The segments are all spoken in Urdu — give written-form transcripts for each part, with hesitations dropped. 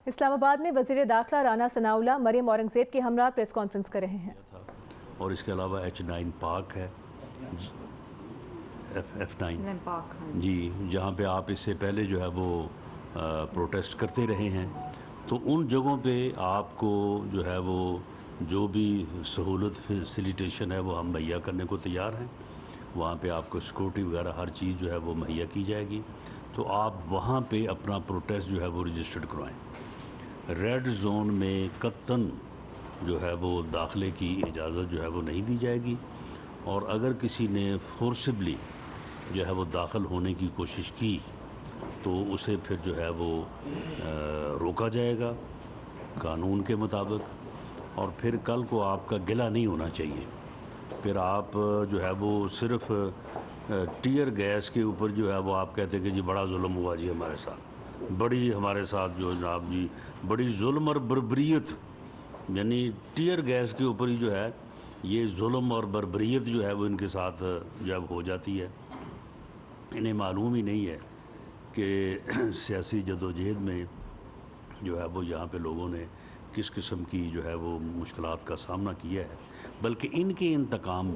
اسلام آباد میں وزیر داخلہ رانا ثناءاللہ مریم اورنگزیب کے ہمراہ پریس کانفرنس کر رہے ہیں۔ اور اس کے علاوہ H9 پاک ہے، F9 جی، جہاں پہ آپ اس سے پہلے جو ہے وہ پروٹیسٹ کرتے رہے ہیں، تو ان جگہوں پہ آپ کو جو ہے وہ جو بھی سہولت فیسیلیٹیشن ہے وہ ہم مہیا کرنے کو تیار ہیں۔ وہاں پہ آپ کو سیکورٹی وغیرہ ہر چیز جو ہے وہ مہیا کی جائے گی، تو آپ وہاں پہ اپنا پروٹیسٹ جو ہے وہ رجسٹرڈ کروائیں۔ ریڈ زون میں قطعاً جو ہے وہ داخلے کی اجازت جو ہے وہ نہیں دی جائے گی، اور اگر کسی نے فورسبلی جو ہے وہ داخل ہونے کی کوشش کی تو اسے پھر جو ہے وہ روکا جائے گا قانون کے مطابق، اور پھر کل کو آپ کا گلہ نہیں ہونا چاہیے۔ پھر آپ جو ہے وہ صرف ٹیئر گیس کے اوپر جو ہے وہ آپ کہتے ہیں کہ جی بڑا ظلم ہوا جی ہمارے ساتھ، بڑی ہمارے ساتھ جو جناب جی بڑی ظلم اور بربریت، یعنی ٹیئر گیس کے اوپر ہی جو ہے یہ ظلم اور بربریت جو ہے وہ ان کے ساتھ جب ہو جاتی ہے۔ انہیں معلوم ہی نہیں ہے کہ سیاسی جدوجہد میں جو ہے وہ یہاں پہ لوگوں نے کس قسم کی جو ہے وہ مشکلات کا سامنا کیا ہے، بلکہ ان کے انتقام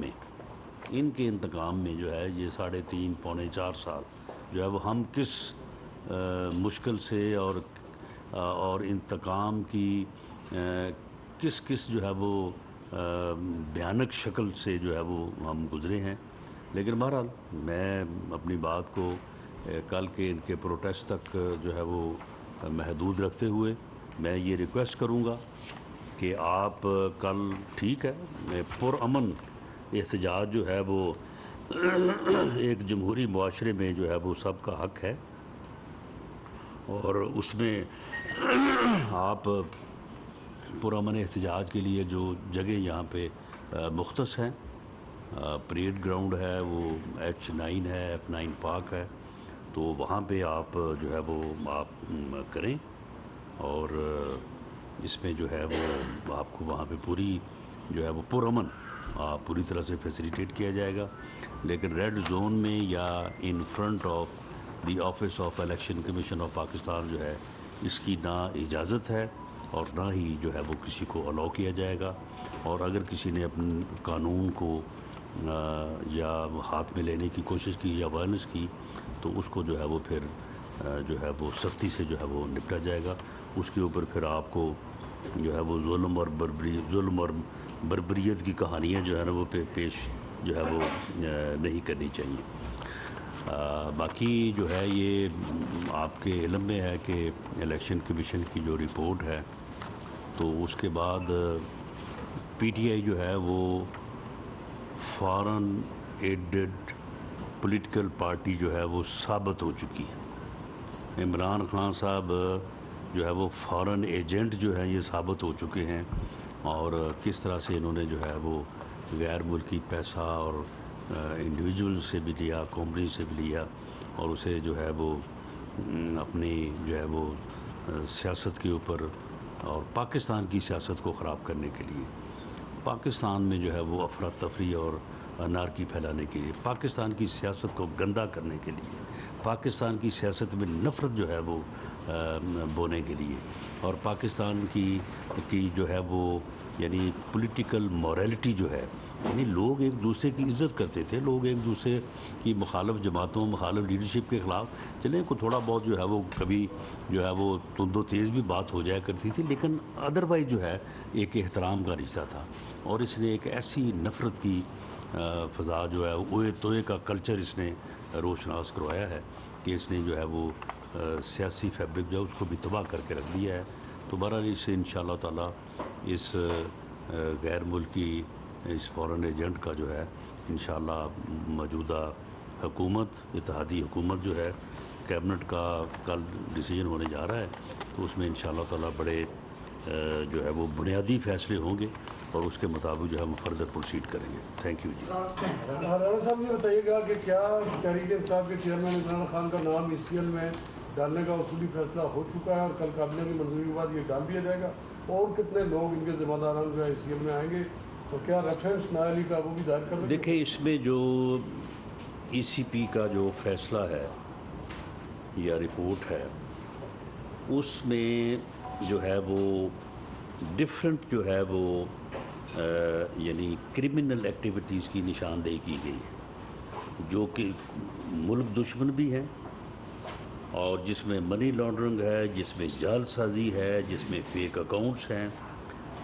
میں جو ہے یہ 3.5 پونے 4 سال جو ہے وہ ہم کس مشکل سے اور انتقام کی کس جو ہے وہ بھیانک شکل سے جو ہے وہ ہم گزرے ہیں۔ لیکن بہرحال میں اپنی بات کو کل کے ان کے پروٹیسٹ تک جو ہے وہ محدود رکھتے ہوئے میں یہ ریکویسٹ کروں گا کہ آپ کل ٹھیک ہے پرامن احتجاج جو ہے وہ ایک جمہوری معاشرے میں جو ہے وہ سب کا حق ہے، اور اس میں آپ پرامن احتجاج کے لیے جو جگہ یہاں پہ مختص ہیں، پریڈ گراؤنڈ ہے، وہ H9 ہے، F9 پاک ہے، تو وہاں پہ آپ جو ہے وہ آپ کریں، اور اس میں جو ہے وہ آپ کو وہاں پہ پوری جو ہے وہ پرامن پوری طرح سے فیسیلیٹیٹ کیا جائے گا۔ لیکن ریڈ زون میں یا in front of the office of election commission of Pakistan جو ہے اس کی نہ اجازت ہے اور نہ ہی جو ہے وہ کسی کو الاؤ کیا جائے گا، اور اگر کسی نے اپنے قانون کو یا ہاتھ میں لینے کی کوشش کی یا وائلنس کی تو اس کو جو ہے وہ پھر جو ہے وہ سختی سے جو ہے وہ نپٹا جائے گا۔ اس کے اوپر پھر آپ کو جو ہے وہ ظلم اور بربریت کی کہانیاں جو ہے نا وہ پیش جو ہے وہ نہیں کرنی چاہیے۔ باقی جو ہے یہ آپ کے علم میں ہے کہ الیکشن کمیشن کی جو رپورٹ ہے تو اس کے بعد PTI جو ہے وہ فارن ایڈڈ پولیٹیکل پارٹی جو ہے وہ ثابت ہو چکی ہے۔ عمران خان صاحب جو ہے وہ فارن ایجنٹ جو ہیں یہ ثابت ہو چکے ہیں، اور کس طرح سے انہوں نے جو ہے وہ غیر ملکی پیسہ اور انڈیویجول سے بھی لیا، کمپنی سے بھی لیا، اور اسے جو ہے وہ اپنی جو ہے وہ سیاست کے اوپر اور پاکستان کی سیاست کو خراب کرنے کے لیے، پاکستان میں جو ہے وہ افراتفری اور انارکی پھیلانے کے لیے، پاکستان کی سیاست کو گندا کرنے کے لیے، پاکستان کی سیاست میں نفرت جو ہے وہ بونے کے لیے، اور پاکستان کی جو ہے وہ یعنی پولیٹیکل موریلٹی جو ہے، یعنی لوگ ایک دوسرے کی عزت کرتے تھے، لوگ ایک دوسرے کی مخالف جماعتوں مخالف لیڈرشپ کے خلاف چلیں کو تھوڑا بہت جو ہے وہ کبھی جو ہے وہ تند و تیز بھی بات ہو جایا کرتی تھی، لیکن ادروائز جو ہے ایک احترام کا رشتہ تھا۔ اور اس نے ایک ایسی نفرت کی فضا جو ہے اوئے توئے کا کلچر اس نے روشناس کروایا ہے کہ اس نے جو ہے وہ سیاسی فیبرک جو ہے اس کو بھی تباہ کر کے رکھ دیا ہے۔ تو بہرحال اس سے انشاءاللہ تعالیٰ اس غیر ملکی اس فارن ایجنٹ کا جو ہے انشاءاللہ موجودہ حکومت اتحادی حکومت جو ہے کیبنٹ کا کل ڈیسیجن ہونے جا رہا ہے، تو اس میں انشاءاللہ تعالیٰ بڑے جو ہے وہ بنیادی فیصلے ہوں گے، اور اس کے مطابق جو ہے ہم فردر پروسیڈ کریں گے۔ تھینک یو جی۔ رانا صاحب یہ بتائیے گا کہ کیا تحریک انصاف کے چیئرمین عمران خان کا نام ECL میں ڈالنے کا اصولی فیصلہ ہو چکا ہے اور کل کابینہ کی منظوری کے بعد یہ ڈال دیا جائے گا، اور کتنے لوگ ان کے ذمہ داران جو ہے ECL میں آئیں گے، اور کیا ریفرنس نااہلی کا وہ بھی دائر کر رہے ہیں؟ دیکھیں اس میں جو ECP کا جو فیصلہ ہے یا رپورٹ ہے اس میں جو ہے وہ ڈفرینٹ جو ہے وہ یعنی کرمنل ایکٹیویٹیز کی نشاندہی کی گئی ہے جو کہ ملک دشمن بھی ہیں اور جس میں منی لانڈرنگ ہے، جس میں جعل سازی ہے، جس میں فیک اکاؤنٹس ہیں.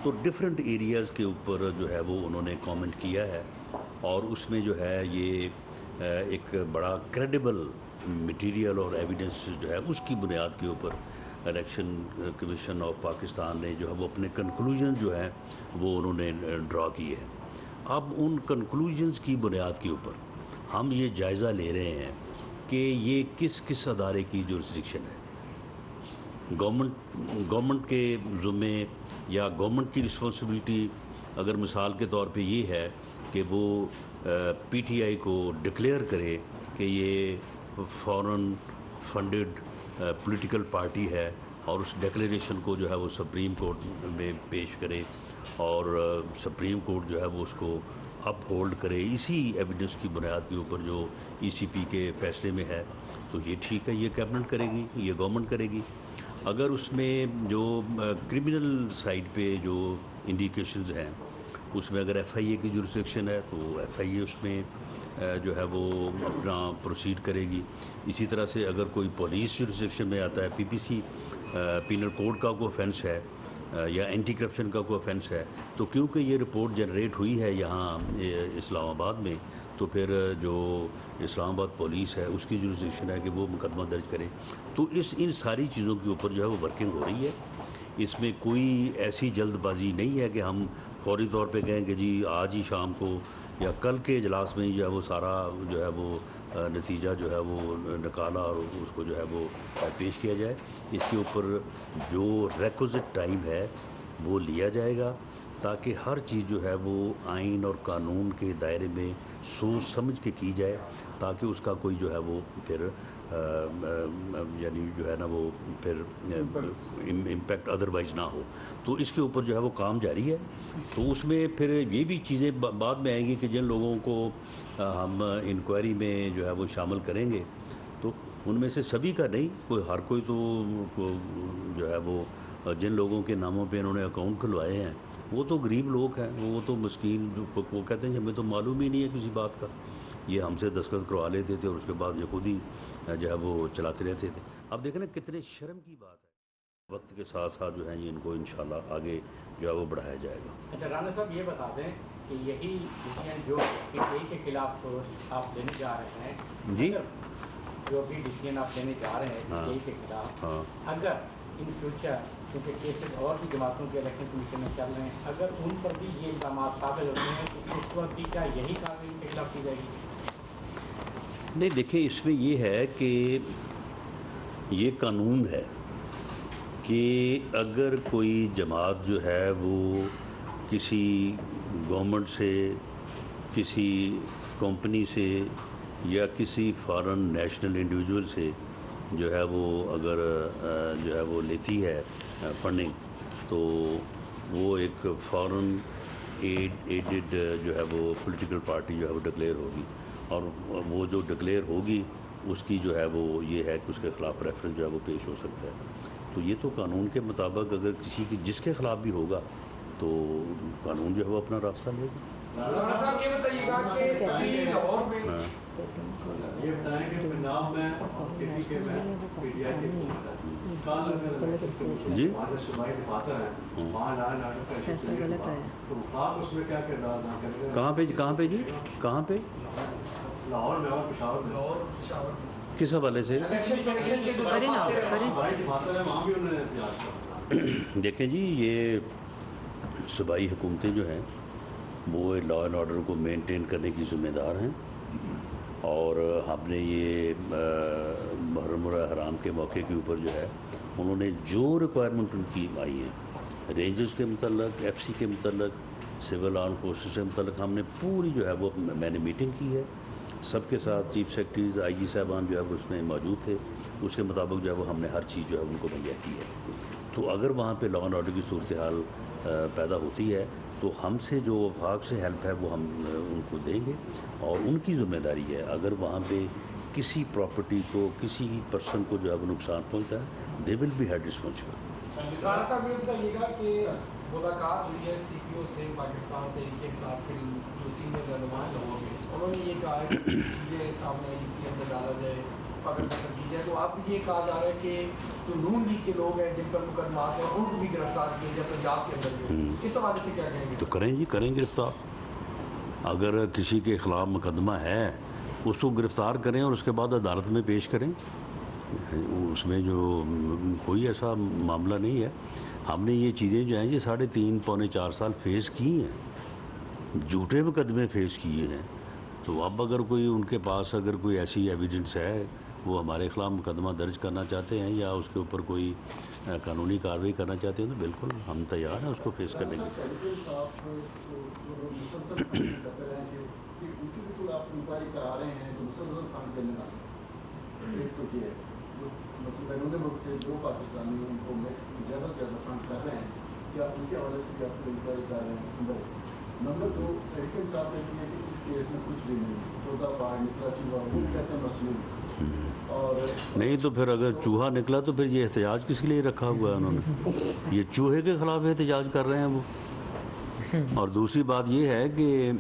تو ڈفرینٹ ایریاز کے اوپر جو ہے وہ انہوں نے کامنٹ کیا ہے اور اس میں جو ہے یہ ایک بڑا کریڈیبل مٹیریل اور ایویڈنس جو ہے اس کی بنیاد کے اوپر الیکشن کمیشن آف پاکستان نے جو ہے وہ اپنے کنکلوژن جو ہیں وہ انہوں نے ڈرا کیے ہیں. اب ان کنکلوژنز کی بنیاد کے اوپر ہم یہ جائزہ لے رہے ہیں کہ یہ کس ادارے کی جورسڈکشن ہے. گورنمنٹ کے ذمے یا گورنمنٹ کی رسپانسبلٹی اگر مثال کے طور پہ یہ ہے کہ وہ پی ٹی آئی کو ڈکلیئر کرے کہ یہ فورن فنڈڈ پولیٹیکل پارٹی ہے اور اس ڈکلیریشن کو جو ہے وہ سپریم کورٹ میں پیش کرے اور سپریم کورٹ جو ہے وہ اس کو اپ ہولڈ کرے اسی ایویڈنس کی بنیاد کے اوپر جو ای سی پی کے فیصلے میں ہے، تو یہ ٹھیک ہے، یہ کیبنٹ کرے گی، یہ گورنمنٹ کرے گی. اگر اس میں جو کرمنل سائڈ پہ جو انڈیکیشنز ہیں اس میں اگر ایف آئی اے کی جورسڈکشن ہے تو ایف آئی اے اس میں جو ہے وہ اپنا پروسیڈ کرے گی. اسی طرح سے اگر کوئی پولیس جورسڈکشن میں آتا ہے، پی پی سی پینل کوڈ کا کوئی offense ہے یا اینٹی کرپشن کا کوئی offense ہے، تو کیونکہ یہ رپورٹ جنریٹ ہوئی ہے یہاں اسلام آباد میں، تو پھر جو اسلام آباد پولیس ہے اس کی جورسڈکشن ہے کہ وہ مقدمہ درج کرے. تو ان ساری چیزوں کے اوپر جو ہے وہ ورکنگ ہو رہی ہے. اس میں کوئی ایسی جلد بازی نہیں ہے کہ ہم فوری طور پہ کہیں کہ جی آج ہی شام کو یا کل کے اجلاس میں جو ہے وہ سارا جو ہے وہ نتیجہ جو ہے وہ نکالا اور اس کو جو ہے وہ پیش کیا جائے. اس کے اوپر جو ریکوزٹ ٹائم ہے وہ لیا جائے گا تاکہ ہر چیز جو ہے وہ آئین اور قانون کے دائرے میں سوچ سمجھ کے کی جائے تاکہ اس کا کوئی جو ہے وہ پھر یعنی جو ہے نا وہ پھر امپیکٹ ادروائز نہ ہو. تو اس کے اوپر جو ہے وہ کام جاری ہے. تو اس میں پھر یہ بھی چیزیں بعد میں آئیں گی کہ جن لوگوں کو ہم انکوائری میں جو ہے وہ شامل کریں گے تو ان میں سے سبھی کا نہیں، ہر کوئی تو جو ہے وہ جن لوگوں کے ناموں پہ انہوں نے اکاؤنٹ کھلوائے ہیں وہ تو غریب لوگ ہیں، وہ تو مسکین وہ کہتے ہیں کہ ہمیں تو معلوم ہی نہیں ہے کسی بات کا، یہ ہم سے دستخط کروا لیتے تھے اور اس کے بعد یہ خود ہی جو ہے وہ چلاتے رہتے تھے. اب دیکھیں نا کتنے شرم کی بات ہے. وقت کے ساتھ ساتھ جو ہے ان کو انشاءاللہ آگے جو ہے وہ بڑھایا جائے گا. اچھا رانا صاحب یہ بتا دیں کہ یہی ڈسیزن جو پی ٹی آئی کے خلاف آپ لینے جا رہے ہیں جی جو بھی ڈسیزن آپ لینے جا رہے ہیں پی ٹی آئی کے خلاف، اگر ان فیوچر کیونکہ کیسز اور بھی جماعتوں کے الیکشن کمیشن میں چل رہے ہیں، اگر ان پر بھی یہ الزامات ثابت ہوتے ہیں تو اس وقت بھی کیا یہی کارروائی ان کے خلاف کی جائے گی؟ نہیں دیکھیں اس میں یہ ہے کہ یہ قانون ہے کہ اگر کوئی جماعت جو ہے وہ کسی گورنمنٹ سے، کسی کمپنی سے یا کسی فارن نیشنل انڈیویجول سے جو ہے وہ اگر جو ہے وہ لیتی ہے فنڈنگ تو وہ ایک فارن ایڈڈ جو ہے وہ پولیٹیکل پارٹی جو ہے وہ ڈکلیئر ہوگی اور وہ جو ڈکلیئر ہوگی اس کی جو ہے وہ یہ ہے کہ اس کے خلاف ریفرنس جو ہے وہ پیش ہو سکتا ہے. تو یہ تو قانون کے مطابق اگر کسی کی جس کے خلاف بھی ہوگا تو قانون جو ہے وہ اپنا راستہ لے گا. صاحب یہ بتائیے گا کہ لاہور میں یہ بتائیں کہ پنجاب میں کسی کے میں پی ٹی آئی جی صوبائی دفاتر ہیں وہاں لائن آرڈر کا تو وفاق اس میں کیا کردار ادا کرے گا؟ کہاں پہ جی کہاں پہ؟ لاہور میں اور پشاور میں. کس حوالے سے؟ صوبائی دفاتر ہے وہاں بھی انہوں نے احتجاج کیا. دیکھیں جی یہ صوبائی حکومتیں جو ہیں وہ لا اینڈ آرڈر کو مینٹین کرنے کی ذمہ دار ہیں اور ہم نے یہ محرم الحرام کے موقع کے اوپر جو ہے انہوں نے جو ریکوائرمنٹ ان کی آئی ہیں رینجرز کے متعلق، ایف سی کے متعلق، سول آرم فورسز سے متعلق ہم نے پوری جو ہے وہ میں نے میٹنگ کی ہے سب کے ساتھ. چیف سیکرٹریز آئی جی صاحبان جو ہے وہ اس میں موجود تھے، اس کے مطابق جو ہے وہ ہم نے ہر چیز جو ہے ان کو مہیا کی ہے. تو اگر وہاں پہ لا اینڈ آرڈر کی صورتحال پیدا ہوتی ہے تو ہم سے جو وفاق سے ہیلپ ہے وہ ہم ان کو دیں گے اور ان کی ذمہ داری ہے اگر وہاں پہ کسی پراپرٹی کو کسی پرسن کو جو ہے وہ نقصان پہنچتا ہے they will be held responsible. Rana صاحب یہ بتائیے گا کہ ملاقات ہوئی ہے سی پی او سے پاکستان تحریک انصاف کے جو سینئر رہنما ہیں لوگوں کے، انہوں نے یہ کہا ہے کہ چیزیں سامنے ای سی ایم میں ڈالا جائے، پکڑ پکڑ کی جائے، تو اب یہ کہا جا رہا ہے کہ جو نون لیگ کے لوگ ہیں جن پر مقدمات ہیں ان کو بھی گرفتار کیا جائے پنجاب کے اندر بھی، اس حوالے سے کیا کہیں گے؟ تو کریں جی، کریں گرفتار. اگر کسی کے خلاف مقدمہ ہے اس کو گرفتار کریں اور اس کے بعد عدالت میں پیش کریں. اس میں جو کوئی ایسا معاملہ نہیں ہے. ہم نے یہ چیزیں جو ہیں یہ 3.5 پونے 4 سال فیس کی ہیں، جھوٹے مقدمے فیس کیے ہیں. تو اب اگر کوئی ان کے پاس اگر کوئی ایسی ایویڈنس ہے، وہ ہمارے خلاف مقدمہ درج کرنا چاہتے ہیں یا اس کے اوپر کوئی قانونی کارروائی کرنا چاہتے ہیں، تو بالکل ہم تیار ہیں اس کو فیس کرنے کے. مسلسل فنڈ کرتے رہیں کہ ان کی بھی کوئی آپ انکوائری کرا رہے ہیں تو مسلسل فنڈ دینے والے. ایک تو یہ ہے مطلب بیرون ملک سے جو پاکستانی ان کو زیادہ سے زیادہ فنڈ کر رہے ہیں کہ آپ ان کے حوالے سے بھی آپ کو انکوائری کر رہے ہیں. نمبر 1. نمبر 2، تحریک انصاف کہتی ہے کہ اس کیس میں کچھ بھی نہیں، چودہ پار نکلا چوہا، وہ بھی کہتے ہیں مصنوعی. اور نہیں تو پھر اگر چوہا نکلا تو پھر یہ احتجاج کس کے لیے رکھا ہوا ہے انہوں نے؟ یہ چوہے کے خلاف احتجاج کر رہے ہیں وہ. اور دوسری بات یہ ہے کہ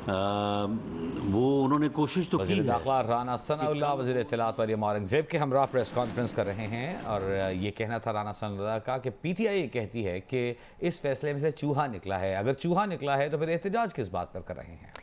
وہ انہوں نے کوشش تو کی وزیر ہے. داخلہ رانا ثناء اللہ وزیر اطلاعات مریم اورنگزیب کے ہمراہ پریس کانفرنس کر رہے ہیں، اور یہ کہنا تھا رانا ثناء اللہ کا کہ پی ٹی آئی یہ کہتی ہے کہ اس فیصلے میں سے چوہا نکلا ہے. اگر چوہا نکلا ہے تو پھر احتجاج کس بات پر کر رہے ہیں؟